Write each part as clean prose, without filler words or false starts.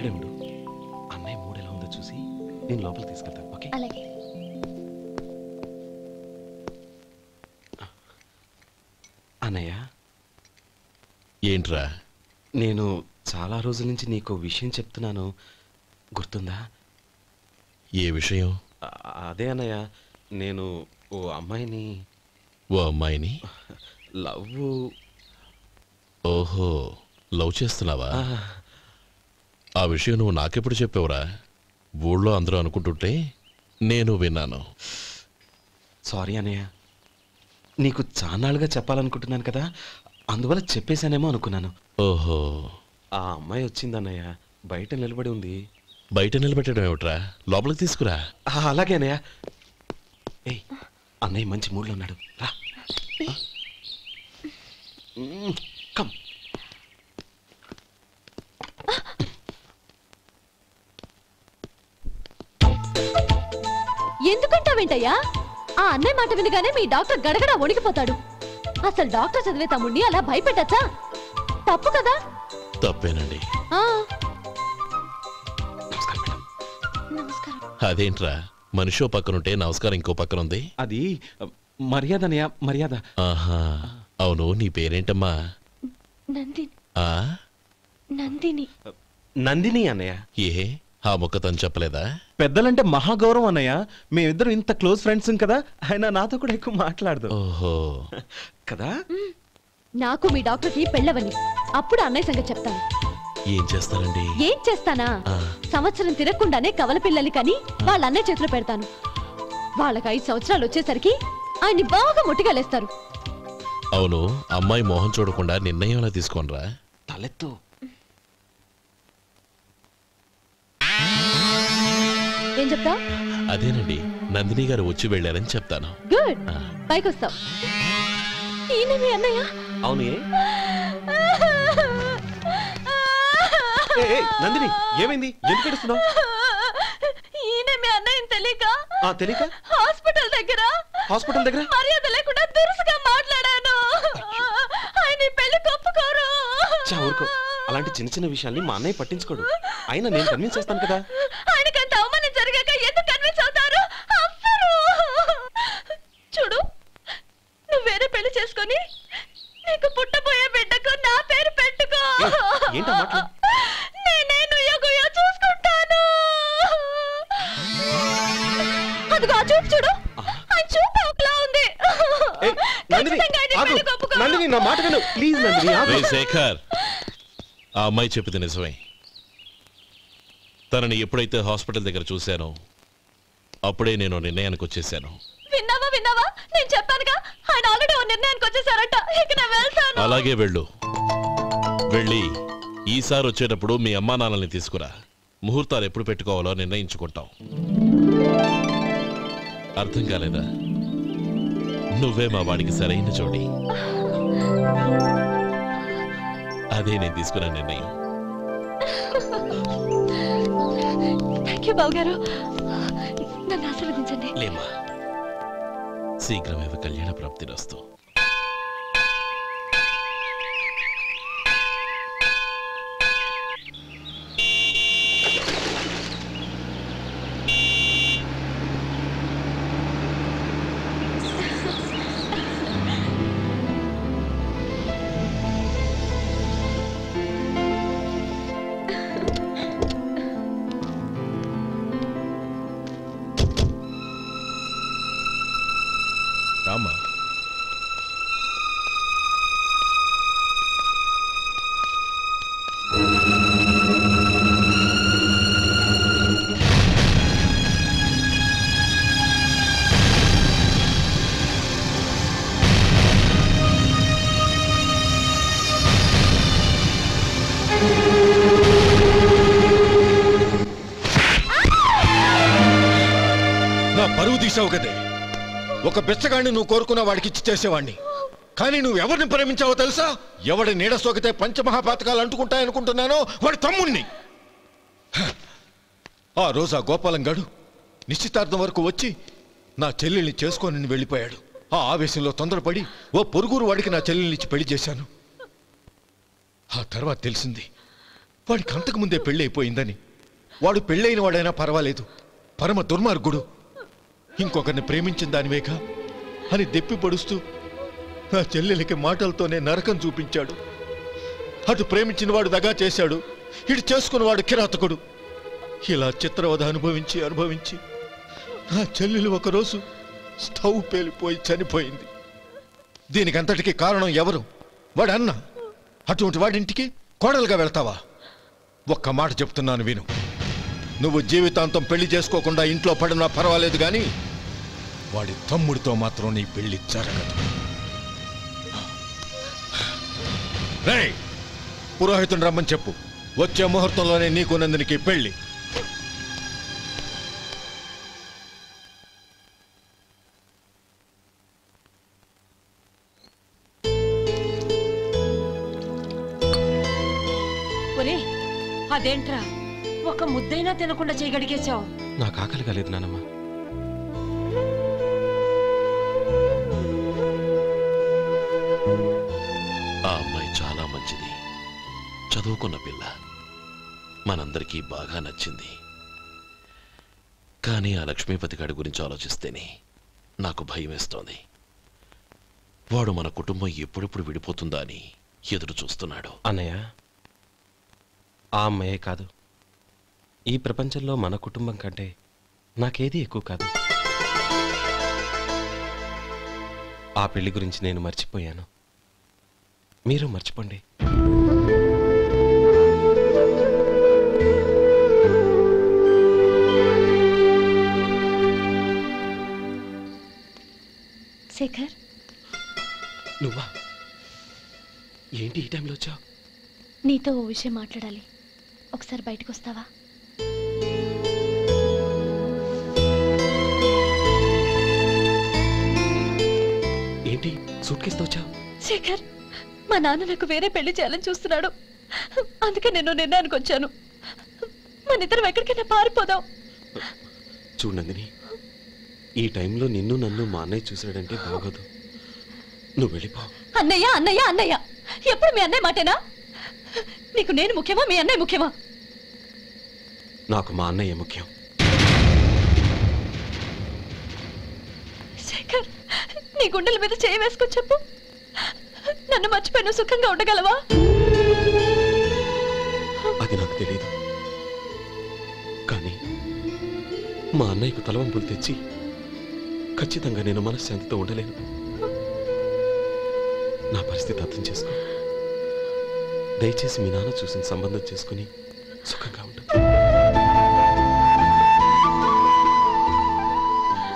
ఇక్కడే ఉండు. అన్నయ్య మూడు ఎలా ఉందో చూసి నేను లోపలికి తీసుకెళ్తాను. ఓకే? అలాగే. అన్నయ్య, ఏంట్రా? నేను చాలా రోజుల నుంచి నీకు విషయం చెప్తున్నాను, గుర్తుందా? ఏ విషయం? అదే అన్నయ్య, నేను ఓ అమ్మాయిని లవ్. ఓహో, లవ్ చేస్తున్నావా? ఆ విషయం నువ్వు నాకెప్పుడు చెప్పావురా? ఊళ్ళో అందరూ అనుకుంటుంటే నేను విన్నాను. సారీ అన్నయ్య, నీకు చాన్నాళ్ళుగా చెప్పాలనుకుంటున్నాను కదా, అందువల్ల చెప్పేశానేమో అనుకున్నాను. ఓహో, ఆ అమ్మాయి వచ్చిందన్నయ్య, బయట నిలబడి ఉంది. బయట నిలబెట్టడం ఏమిట్రా? లోపలికి తీసుకురా. అలాగే అన్నయ్య. ఏయ్, అన్నయ్య మంచి మూడ్లో ఉన్నాడు, రా. కమ్. ఎందుకంటావేంటయ్యా? ఆ అన్నయ్య మాట వినగానే మీ డాక్టర్ గడగడ వణికిపోతాడు. అసలు డాక్టర్ చదివే తమ్ముడిని అలా భయపెట్టచ్చా? తప్పు కదా? తప్పేనండి. నమస్కారం. అదేంట్రా, మనిషో పక్కనుంటే నమస్కారం ఇంకో పక్కన ఉంది? అది మర్యాద అన్నయ్య, మర్యాద. ఆహా, అవును, నీ పేరేంటమ్మా? నందిని. నందిని అన్నయ్య. ఏ, ఆ మొక్క తను చెప్పలేదా? పెద్దలంటే మహాగౌరవం అన్నయ్య, మేమిద్దరం ఇంత క్లోజ్ ఫ్రెండ్స్ కదా, ఆయన నాతో కూడా ఎక్కువ మాట్లాడదు. ఓహో కదా. నాకు మీ డాక్టర్కి పెళ్ళవని, అప్పుడు అన్నయ్య సంగతి చెప్తాను. ఏం చేస్తారండి? ఏం చేస్తానా? సంవత్సరం తిరగకుండానే కవల పిల్లల్ని కని వాళ్ళ అన్నయ్య చేతిలో పెడతాను. వాళ్ళకి 5 సంవత్సరాలు వచ్చేసరికి ఆయన్ని బాగా ముట్టిగలేస్తారు. అవును, అమ్మాయి మోహం చూడకుండా నిర్ణయం ఎలా తీసుకోనరా? తలెత్తు. ఏం చెప్తా? అదేనండి, నందిని గారు వచ్చి వెళ్ళారని చెప్తాను. గుడ్, పైకొస్తావు. ఈయన మీ అన్నయ్య? అవును. నందిని, ఏమైంది? ఎందుకు ఏడుస్తున్నావు? ఈయన మీ అన్నయ్యని తెలియక హాస్పిటల్ దగ్గర మర్యాద లేకుండా దురుసుగా మాట్లాడాను. ఆయన పెళ్లి ఒప్పుకోరు. ఊరుకో, అలాంటి చిన్న చిన్న విషయాల్ని మా అన్నయ్య పట్టించుకోడు. అయినా నేను కన్విన్స్ చేస్తాను కదా. ఆయనకంత అవమానం జరిగాక ఎందుకు కన్విన్స్ అవుతారు? చూడు, నువ్వు వేరే పెళ్లి చేసుకొని నీకు పుట్టబోయే బిడ్డకు నా పేరు పెట్టుకో. ఏంటా మాటలు? నేనే నుయ్యగుయ్య చూసుకుంటాను. అదిగో ఆ చూపు చూడు, ఆ చూపు ఒకలా ఉంది. నందిని, నా మాట విను ప్లీజ్. నందిని. శేఖర్, ఆ అమ్మాయి చెప్పింది నిజమే. తనని ఎప్పుడైతే హాస్పిటల్ దగ్గర చూశానో అప్పుడే నేను నిర్ణయానికి వచ్చేసాను. విన్నావా? నేను చెప్పానుగా, ఆయన ఆల్రెడీ ఓ నిర్ణయానికి వచ్చేసారట. ఇక నేను వెళ్తాను. అలాగే వెళ్ళి ఈసారి వచ్చేటప్పుడు మీ అమ్మా నాన్నల్ని తీసుకురా. ముహూర్తాలు ఎప్పుడు పెట్టుకోవాలో నిర్ణయించుకుంటాం. అర్థం కాలేదా? నువ్వే మా వాడికి సరైన జోడి. అదే నేను తీసుకున్న నిర్ణయం. థాంక్యూ బావగారు, నన్ను ఆశీర్వదించండి. లేమ్మా, శీఘ్రమేవ కళ్యాణ ప్రాప్తిరస్తు. రామా, నా పరువు తీసావు కదే. ఒక బిచ్చగాడిని నువ్వు కోరుకున్న వాడికి ఇచ్చి చేసేవాడిని. కానీ నువ్వు ఎవరిని ప్రేమించావో తెలుసా? ఎవడి నీడ సోకితే పంచమహాపాతకాలు అంటుకుంటాయనుకుంటున్నానో వాడి తమ్ముణ్ణి. ఆ రోజు ఆ గోపాలం గడు నిశ్చితార్థం వరకు వచ్చి నా చెల్లెల్ని చేసుకొని వెళ్ళిపోయాడు. ఆ ఆవేశంలో తొందరపడి ఓ పొరుగురు వాడికి నా చెల్లెల్ని ఇచ్చి పెళ్లి చేశాను. ఆ తర్వాత తెలిసింది వాడికి అంతకుముందే పెళ్ళి అయిపోయిందని, వాడు పెళ్ళైన వాడైనా పర్వాలేదు, పరమ దుర్మార్గుడు, ఇంకొకరిని ప్రేమించిన దానివేగా అని దెప్పి పొడుస్తూ నా చెల్లెలికి మాటలతోనే నరకం చూపించాడు. అటు ప్రేమించిన వాడు దగా చేశాడు, ఇటు చేసుకున్నవాడు కిరాతకుడు. ఇలా చిత్రవధ అనుభవించి అనుభవించి నా చెల్లెలు ఒకరోజు స్టవ్ పేలిపోయి చనిపోయింది. దీనికంతటికి కారణం ఎవరు? వాడు అన్న. అటువంటి వాడింటికి కోడలుగా వెళ్తావా? ఒక్క మాట చెప్తున్నాను విను. నువ్వు జీవితాంతం పెళ్లి చేసుకోకుండా ఇంట్లో పడినా పర్వాలేదు, కానీ వాడి తమ్ముడితో మాత్రం నీ పెళ్లి జరగదు. రేయ్, పురోహితుని రమ్మని చెప్పు. వచ్చే ముహూర్తంలోనే నీకు నందినికి పెళ్లి. అదేంట్రా, ఒక ముద్దైనా తినకుండా చేయగడిగేశావు? నాకు ఆకలి కాలేదు నానమ్మ. ఆ అమ్మాయి చాలా మంచిది, చదువుకున్న పిల్ల, మనందరికీ బాగా నచ్చింది. కానీ ఆ లక్ష్మీపతి గారి గురించి ఆలోచిస్తేనే నాకు భయం వేస్తోంది. వాడు మన కుటుంబం ఎప్పుడెప్పుడు విడిపోతుందా అని ఎదురు చూస్తున్నాడు. అన్నయ్య, ఆ అమ్మాయే కాదు, ఈ ప్రపంచంలో మన కుటుంబం కంటే నాకేది ఎక్కువ కాదు. ఆ పెళ్లి గురించి నేను మర్చిపోయాను, మీరు మర్చిపోండి. శేఖర్, నువ్వా? ఏంటి ఈ టైంలో వచ్చావు? నీతో ఓ విషయం మాట్లాడాలి. ఒకసారి బయటకు వస్తావా? ఏంటి సూట్ కేసుతో వచ్చావు? శేఖర్, మా నాన్న నాకు వేరే పెళ్లి చేయాలని చూస్తున్నాడు. అందుకే నేను నిర్ణయానికి వచ్చాను. మన ఇద్దరం ఎక్కడికైనా పారిపోదాం. చూడు నందిని, ఈ టైంలో నిన్ను నన్ను మా అన్నయ్య చూసాడంటే బాగోదు. నువ్వు వెళ్ళిపో. అన్నయ్య అన్నయ్య అన్నయ్య, ఎప్పుడు మీ అన్నయ్య మాటేనా? నీకు నేను ముఖ్యమా, మీ అన్నయ్య ముఖ్యమా? నాకు మా అన్నయ్య ముఖ్యం. శేఖర్, నీ గుండెల మీద చేయి వేసుకొని చెప్పు, నన్ను మర్చిపోయిన సుఖంగా ఉండగలవా? అది నాకు తెలియదు, కానీ మా అన్నయ్యకు తలవంపులు తెచ్చి ఖచ్చితంగా నేను మనశ్శాంతితో ఉండలేను. నా పరిస్థితి అర్థం చేసుకో. దయచేసి మీ నాన్న చూసిన సంబంధం చేసుకుని సుఖంగా ఉంటుంది.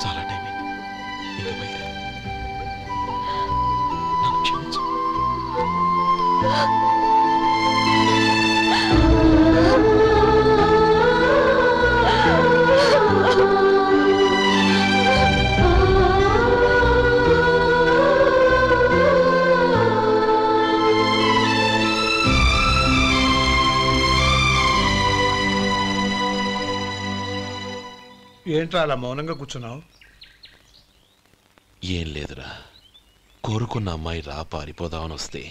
చాలా టైం అయింది, ఇంకా బయలుదేరు. నన్ను క్షమించు. ఏంట్రా అలా మౌనంగా కూర్చున్నావు? ఏం లేదురా, కోరుకున్న అమ్మాయి రా పారిపోదామని వస్తే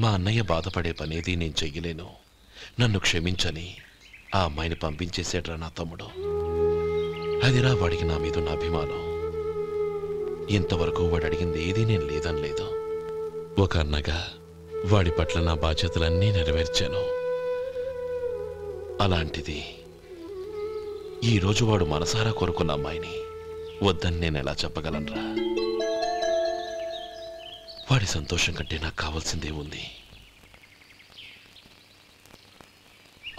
మా అన్నయ్య బాధపడే పనేది నేను చెయ్యలేను, నన్ను క్షమించని ఆ అమ్మాయిని పంపించేసేట్రా నా తమ్ముడు. అదిరా వాడికి నా మీద ఉన్న అభిమానం. ఇంతవరకు వాడు అడిగింది ఏదీ నేను లేదని లేదు. ఒక అన్నగా వాడి పట్ల నా బాధ్యతలన్నీ నెరవేర్చాను. అలాంటిది ఈరోజు వాడు మనసారా కోరుకున్న అమ్మాయిని వద్దని నేను ఎలా చెప్పగలనురా? వాడి సంతోషం కంటే నాకు కావాల్సిందే ఉంది.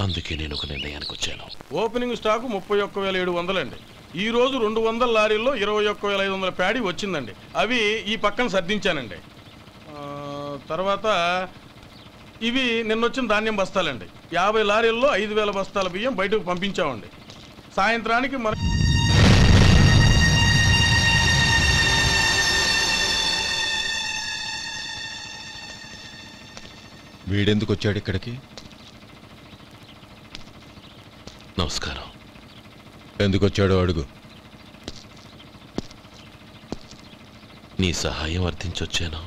అందుకే నేను ఒక నిర్ణయానికి వచ్చాను. ఓపెనింగ్ స్టాక్ 31,700 అండి. ఈ రోజు 200 లారీల్లో 21,500 ప్యాడీ వచ్చిందండి. అవి ఈ పక్కన సర్దించానండి. తర్వాత ఇవి నిన్నొచ్చిన ధాన్యం బస్తాలండి. 50 లారీల్లో 5,000 బస్తాల బియ్యం బయటకు పంపించామండి. సాయంత్రానికి మన వీడెందుకు వచ్చాడు ఇక్కడికి? నమస్కారం. ఎందుకు వచ్చాడో అడుగు. నీ సహాయం అర్థించొచ్చాను.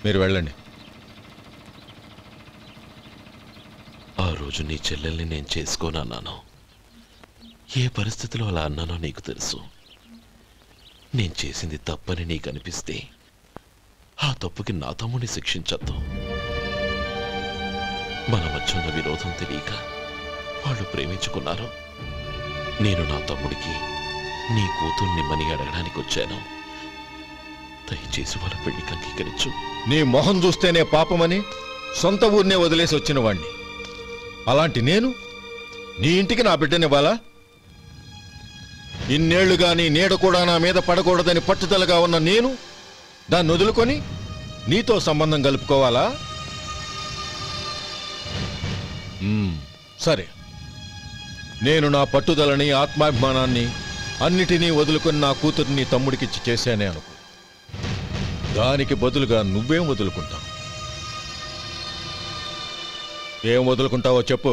మీరు వెళ్ళండి. ఆ రోజు నీ చెల్లెల్ని నేను చేసుకోనన్నాను. ఏ పరిస్థితిలో అలా అన్నానో నీకు తెలుసు. నేను చేసింది తప్పని నీకు అనిపిస్తే ఆ తప్పుకి నా తమ్ముడిని శిక్షించద్దు. మన మధ్య ఉన్న విరోధం తెలియక వాళ్ళు ప్రేమించుకున్నారు. నేను నా తమ్ముడికి నీ కూతుర్ని మని అడగడానికి వచ్చాను. దయచేసి వాళ్ళ పెళ్లికి అంగీకరించు. నీ మొహం చూస్తేనే పాపమని సొంత ఊరినే వదిలేసి వచ్చిన వాణ్ణి. అలాంటి నేను నీ ఇంటికి నా బిడ్డనివ్వాలా? ఇన్నేళ్లుగా నీ నీడ కూడా నా మీద పడకూడదని పట్టుదలగా ఉన్న నేను దాన్ని వదులుకొని నీతో సంబంధం కలుపుకోవాలా? సరే, నేను నా పట్టుదలని ఆత్మాభిమానాన్ని అన్నిటినీ వదులుకొని నా కూతుర్ని తమ్ముడికిచ్చి చేశానే అనుకో. దానికి బదులుగా నువ్వేం వదులుకుంటావు? ఏం వదులుకుంటావో చెప్పు.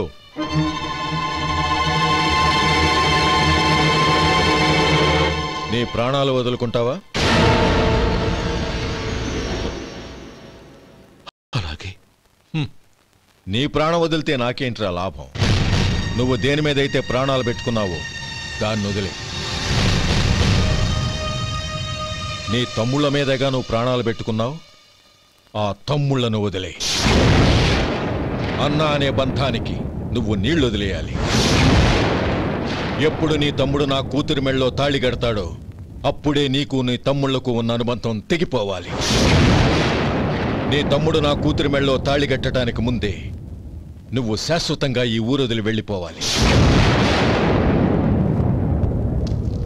నీ ప్రాణాలు వదులుకుంటావా? అలాగే. నీ ప్రాణం వదిలితే నాకేంట్రా లాభం? నువ్వు దేని మీదైతే ప్రాణాలు పెట్టుకున్నావో దాన్ని వదిలే. నీ తమ్ముళ్ళ మీదగా నువ్వు ప్రాణాలు పెట్టుకున్నావు. ఆ తమ్ముళ్లను వదిలే. అన్న అనే బంధానికి నువ్వు నీళ్లు వదిలేయాలి. ఎప్పుడు నీ తమ్ముడు నా కూతురి మెళ్ళలో తాళి కడతాడో అప్పుడే నీకు నీ తమ్ముళ్లకు ఉన్న అనుబంధం తెగిపోవాలి. నీ తమ్ముడు నా కూతురి మెళ్ళలో తాళి కట్టడానికి ముందే నువ్వు శాశ్వతంగా ఈ ఊరొదిలి వెళ్ళిపోవాలి.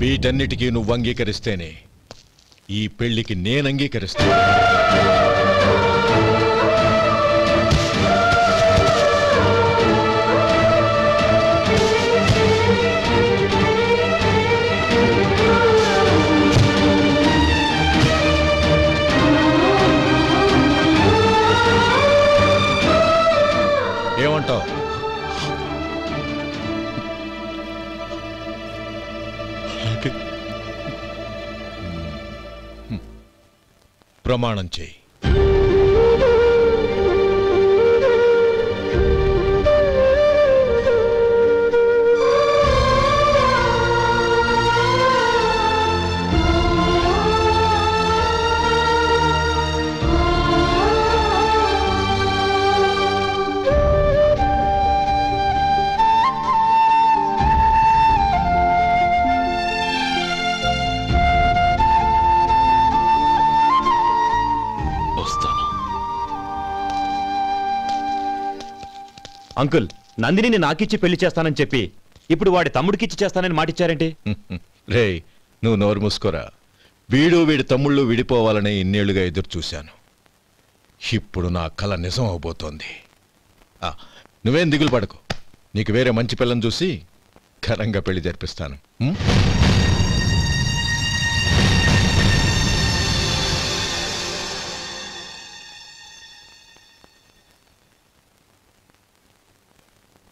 వీటన్నిటికీ నువ్వు అంగీకరిస్తేనే ఈ పెళ్లికి నేను అంగీకరిస్తాను. ఏమంటావు? ప్రమాణం చేయి. అంకుల్, నందిని నాకిచ్చి పెళ్లి చేస్తానని చెప్పి ఇప్పుడు వాడి తమ్ముడికిచ్చి చేస్తానని మాటిచ్చారేంటి? రే, నువ్వు నోరు మూసుకోరా. వీడి తమ్ముళ్ళు విడిపోవాలని ఇన్నేళ్లుగా ఎదురు చూశాను. ఇప్పుడు నా కల నిజం అవబోతోంది. నువ్వేం దిగులు పడకు. నీకు వేరే మంచి పిల్లని చూసి ఘనంగా పెళ్లి జరిపిస్తాను.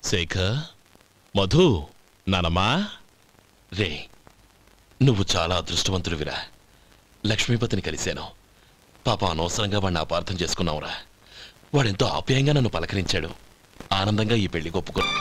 శేఖర్, మధు, నానమ్మా, రే, నువ్వు చాలా అదృష్టవంతుడివిరా. లక్ష్మీపతిని కలిశాను. పాప అనవసరంగా వాడిని అపార్థం చేసుకున్నావురా. వాడెంతో ఆప్యాయంగా నన్ను పలకరించాడు. ఆనందంగా ఈ పెళ్లి ఒప్పుకున్నాను.